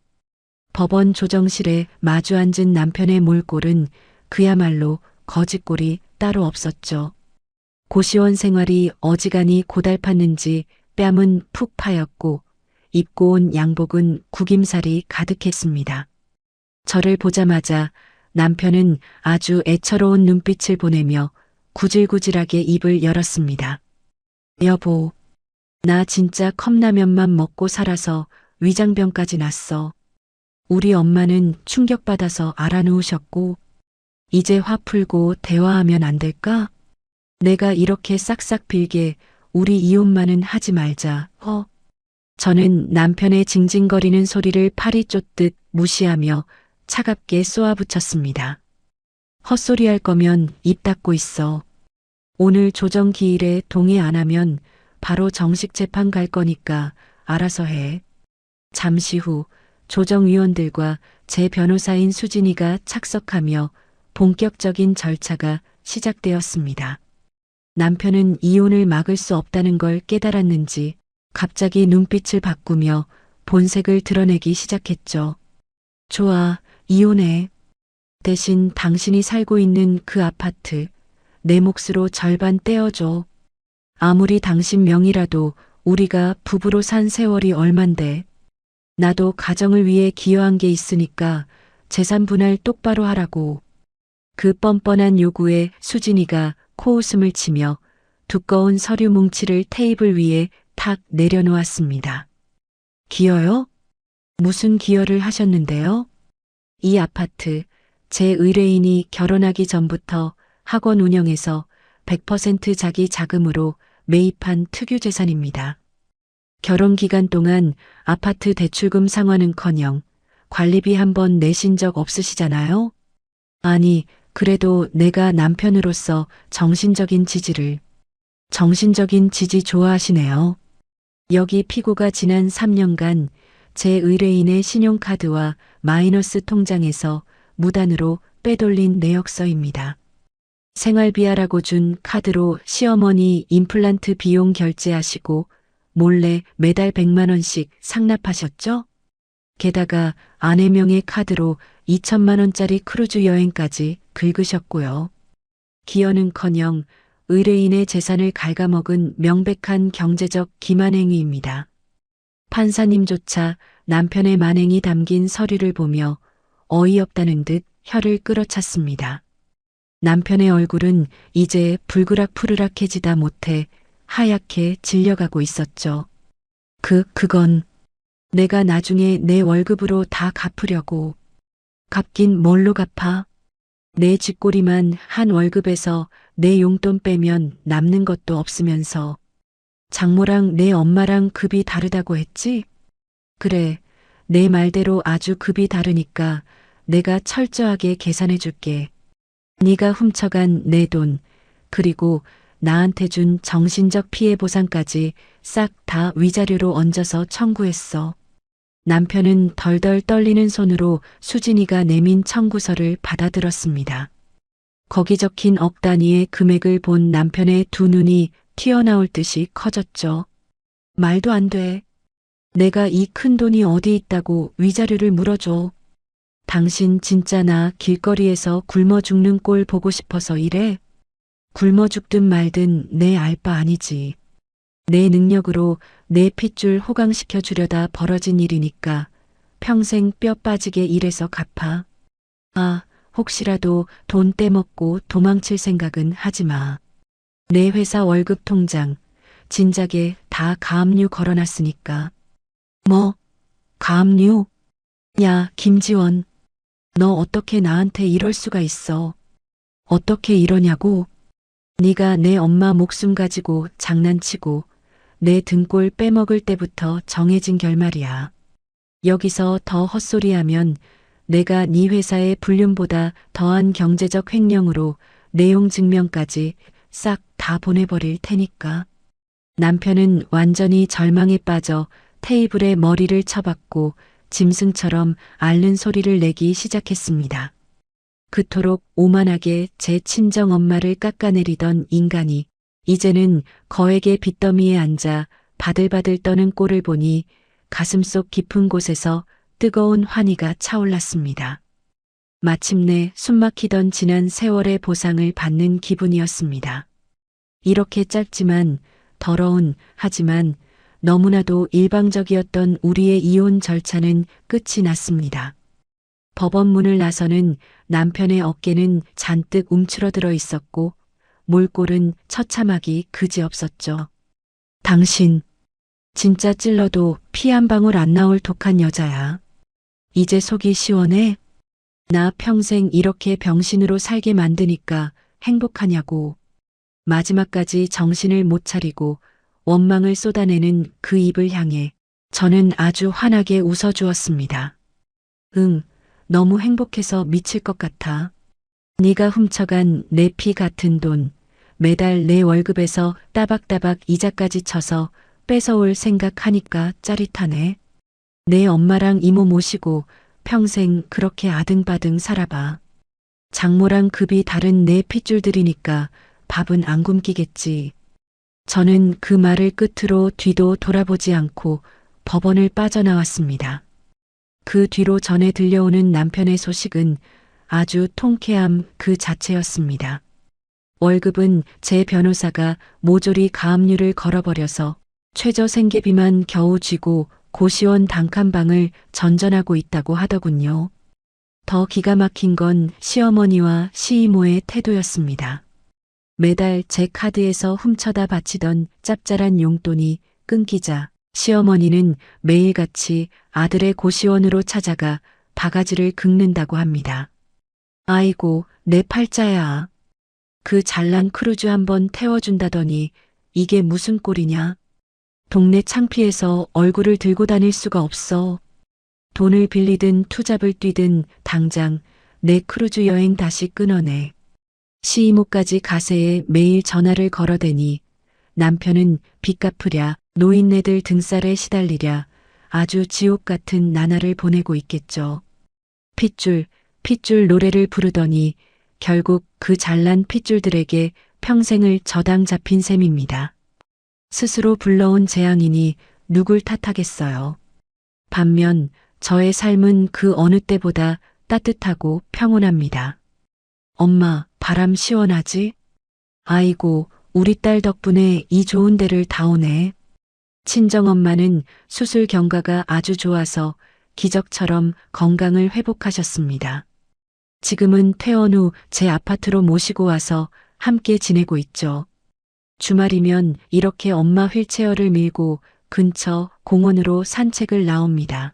법원 조정실에 마주 앉은 남편의 몰골은 그야말로 거짓골이 따로 없었죠. 고시원 생활이 어지간히 고달팠는지 뺨은 푹 파였고 입고 온 양복은 구김살이 가득했습니다. 저를 보자마자 남편은 아주 애처로운 눈빛을 보내며 구질구질하게 입을 열었습니다. 여보, 나 진짜 컵라면만 먹고 살아서 위장병까지 났어. 우리 엄마는 충격받아서 알아누우셨고 이제 화 풀고 대화하면 안 될까? 내가 이렇게 싹싹 빌게 우리 이혼만은 하지 말자. 저는 남편의 징징거리는 소리를 파리 쫓듯 무시하며 차갑게 쏘아붙였습니다. 헛소리할 거면 입 닫고 있어. 오늘 조정 기일에 동의 안 하면 바로 정식 재판 갈 거니까 알아서 해. 잠시 후 조정위원들과 제 변호사인 수진이가 착석하며 본격적인 절차가 시작되었습니다. 남편은 이혼을 막을 수 없다는 걸 깨달았는지 갑자기 눈빛을 바꾸며 본색을 드러내기 시작했죠. 좋아, 이혼해. 대신 당신이 살고 있는 그 아파트 내 몫으로 절반 떼어줘. 아무리 당신 명의라도 우리가 부부로 산 세월이 얼만데. 나도 가정을 위해 기여한 게 있으니까 재산 분할 똑바로 하라고. 그 뻔뻔한 요구에 수진이가 코웃음을 치며 두꺼운 서류 뭉치를 테이블 위에 탁 내려놓았습니다. 기여요? 무슨 기여를 하셨는데요? 이 아파트, 제 의뢰인이 결혼하기 전부터 학원 운영에서 100% 자기 자금으로 매입한 특유 재산입니다. 결혼 기간 동안 아파트 대출금 상환은커녕 관리비 한 번 내신 적 없으시잖아요? 아니, 그래도 내가 남편으로서 정신적인 지지 좋아하시네요. 여기 피고가 지난 3년간 제 의뢰인의 신용카드와 마이너스 통장에서 무단으로 빼돌린 내역서입니다. 생활비하라고 준 카드로 시어머니 임플란트 비용 결제하시고 몰래 매달 100만 원씩 상납하셨죠? 게다가 아내 명의 카드로 2천만 원짜리 크루즈 여행까지 긁으셨고요. 기여는커녕 의뢰인의 재산을 갉아먹은 명백한 경제적 기만행위입니다. 판사님조차 남편의 만행이 담긴 서류를 보며 어이없다는 듯 혀를 끌어찼습니다. 남편의 얼굴은 이제 불그락푸르락해지다 못해 하얗게 질려가고 있었죠. 그건 내가 나중에 내 월급으로 다 갚으려고. 갚긴 뭘로 갚아? 내 쥐꼬리만 한 월급에서 내 용돈 빼면 남는 것도 없으면서 장모랑 내 엄마랑 급이 다르다고 했지? 그래, 내 말대로 아주 급이 다르니까 내가 철저하게 계산해 줄게. 네가 훔쳐간 내 돈, 그리고 나한테 준 정신적 피해 보상까지 싹 다 위자료로 얹어서 청구했어. 남편은 덜덜 떨리는 손으로 수진이가 내민 청구서를 받아들었습니다. 거기 적힌 억 단위의 금액을 본 남편의 두 눈이 튀어나올 듯이 커졌죠. 말도 안 돼. 내가 이 큰 돈이 어디 있다고 위자료를 물어줘. 당신 진짜 나 길거리에서 굶어 죽는 꼴 보고 싶어서 이래? 굶어 죽든 말든 내 알 바 아니지. 내 능력으로 내 핏줄 호강시켜 주려다 벌어진 일이니까 평생 뼈 빠지게 일해서 갚아. 아, 혹시라도 돈 떼먹고 도망칠 생각은 하지 마. 내 회사 월급 통장 진작에 다 가압류 걸어놨으니까. 뭐? 가압류? 야, 김지원. 너 어떻게 나한테 이럴 수가 있어? 어떻게 이러냐고? 네가 내 엄마 목숨 가지고 장난치고 내 등골 빼먹을 때부터 정해진 결말이야. 여기서 더 헛소리하면 내가 네 회사의 불륜보다 더한 경제적 횡령으로 내용 증명까지 싹 다 보내버릴 테니까. 남편은 완전히 절망에 빠져 테이블에 머리를 쳐박고 짐승처럼 앓는 소리를 내기 시작했습니다. 그토록 오만하게 제 친정 엄마를 깎아내리던 인간이 이제는 거액의 빚더미에 앉아 바들바들 떠는 꼴을 보니 가슴속 깊은 곳에서 뜨거운 환희가 차올랐습니다. 마침내 숨막히던 지난 세월의 보상을 받는 기분이었습니다. 이렇게 짧지만 더러운 하지만 너무나도 일방적이었던 우리의 이혼 절차는 끝이 났습니다. 법원 문을 나서는 남편의 어깨는 잔뜩 움츠러들어 있었고 몰골은 처참하기 그지없었죠. 당신 진짜 찔러도 피 한 방울 안 나올 독한 여자야. 이제 속이 시원해? 나 평생 이렇게 병신으로 살게 만드니까 행복하냐고. 마지막까지 정신을 못 차리고 원망을 쏟아내는 그 입을 향해 저는 아주 환하게 웃어주었습니다. 응, 너무 행복해서 미칠 것 같아. 네가 훔쳐간 내 피 같은 돈, 매달 내 월급에서 따박따박 이자까지 쳐서 뺏어올 생각하니까 짜릿하네. 내 엄마랑 이모 모시고 평생 그렇게 아등바등 살아봐. 장모랑 급이 다른 내 핏줄들이니까 밥은 안 굶기겠지. 저는 그 말을 끝으로 뒤도 돌아보지 않고 법원을 빠져나왔습니다. 그 뒤로 전해 들려오는 남편의 소식은 아주 통쾌함 그 자체였습니다. 월급은 제 변호사가 모조리 가압류를 걸어버려서 최저 생계비만 겨우 쥐고 고시원 단칸방을 전전하고 있다고 하더군요. 더 기가 막힌 건 시어머니와 시이모의 태도였습니다. 매달 제 카드에서 훔쳐다 바치던 짭짤한 용돈이 끊기자 시어머니는 매일같이 아들의 고시원으로 찾아가 바가지를 긁는다고 합니다. 아이고, 내 팔자야. 그 잘난 크루즈 한번 태워준다더니 이게 무슨 꼴이냐. 동네 창피해서 얼굴을 들고 다닐 수가 없어. 돈을 빌리든 투잡을 뛰든 당장 내 크루즈 여행 다시 끊어내. 시이모까지 가세에 매일 전화를 걸어대니 남편은 빚 갚으랴 노인네들 등살에 시달리랴 아주 지옥 같은 나날을 보내고 있겠죠. 핏줄, 핏줄 노래를 부르더니 결국 그 잘난 핏줄들에게 평생을 저당 잡힌 셈입니다. 스스로 불러온 재앙이니 누굴 탓하겠어요. 반면 저의 삶은 그 어느 때보다 따뜻하고 평온합니다. 엄마, 바람 시원하지? 아이고, 우리 딸 덕분에 이 좋은 데를 다 오네. 친정엄마는 수술 경과가 아주 좋아서 기적처럼 건강을 회복하셨습니다. 지금은 퇴원 후 제 아파트로 모시고 와서 함께 지내고 있죠. 주말이면 이렇게 엄마 휠체어를 밀고 근처 공원으로 산책을 나옵니다.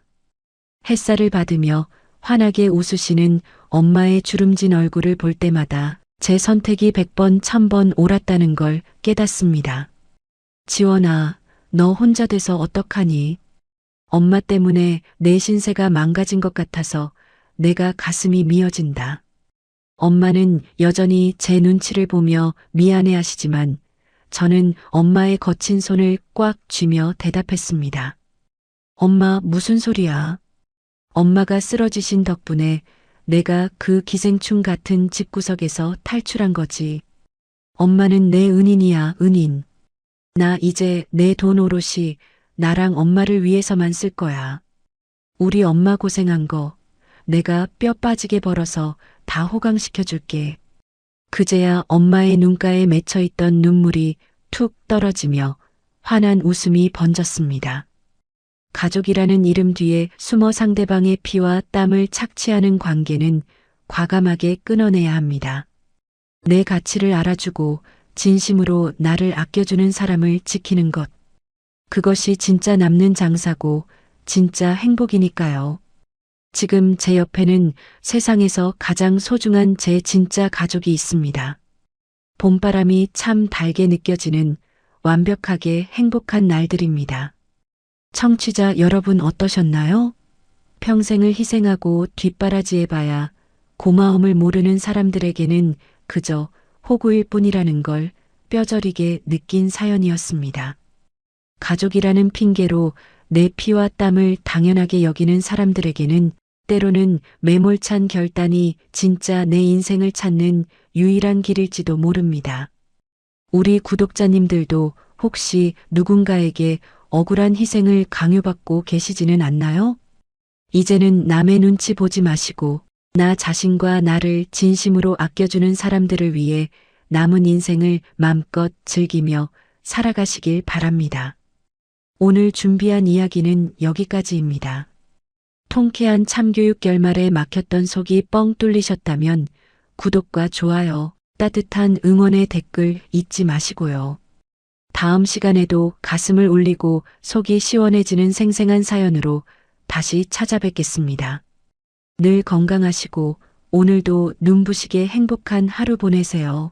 햇살을 받으며 환하게 웃으시는 엄마의 주름진 얼굴을 볼 때마다 제 선택이 100번, 1000번 옳았다는 걸 깨닫습니다. 지원아, 너 혼자 돼서 어떡하니? 엄마 때문에 내 신세가 망가진 것 같아서 내가 가슴이 미어진다. 엄마는 여전히 제 눈치를 보며 미안해 하시지만 저는 엄마의 거친 손을 꽉 쥐며 대답했습니다. 엄마, 무슨 소리야? 엄마가 쓰러지신 덕분에 내가 그 기생충 같은 집구석에서 탈출한 거지. 엄마는 내 은인이야, 은인. 나 이제 내 돈 오롯이 나랑 엄마를 위해서만 쓸 거야. 우리 엄마 고생한 거 내가 뼈 빠지게 벌어서 다 호강시켜 줄게. 그제야 엄마의 눈가에 맺혀있던 눈물이 툭 떨어지며 환한 웃음이 번졌습니다. 가족이라는 이름 뒤에 숨어 상대방의 피와 땀을 착취하는 관계는 과감하게 끊어내야 합니다. 내 가치를 알아주고 진심으로 나를 아껴주는 사람을 지키는 것. 그것이 진짜 남는 장사고 진짜 행복이니까요. 지금 제 옆에는 세상에서 가장 소중한 제 진짜 가족이 있습니다. 봄바람이 참 달게 느껴지는 완벽하게 행복한 날들입니다. 청취자 여러분 어떠셨나요? 평생을 희생하고 뒷바라지해봐야 고마움을 모르는 사람들에게는 그저 호구일 뿐이라는 걸 뼈저리게 느낀 사연이었습니다. 가족이라는 핑계로 내 피와 땀을 당연하게 여기는 사람들에게는 때로는 매몰찬 결단이 진짜 내 인생을 찾는 유일한 길일지도 모릅니다. 우리 구독자님들도 혹시 누군가에게 억울한 희생을 강요받고 계시지는 않나요? 이제는 남의 눈치 보지 마시고 나 자신과 나를 진심으로 아껴주는 사람들을 위해 남은 인생을 맘껏 즐기며 살아가시길 바랍니다. 오늘 준비한 이야기는 여기까지입니다. 통쾌한 참교육 결말에 막혔던 속이 뻥 뚫리셨다면 구독과 좋아요, 따뜻한 응원의 댓글 잊지 마시고요. 다음 시간에도 가슴을 울리고 속이 시원해지는 생생한 사연으로 다시 찾아뵙겠습니다. 늘 건강하시고 오늘도 눈부시게 행복한 하루 보내세요.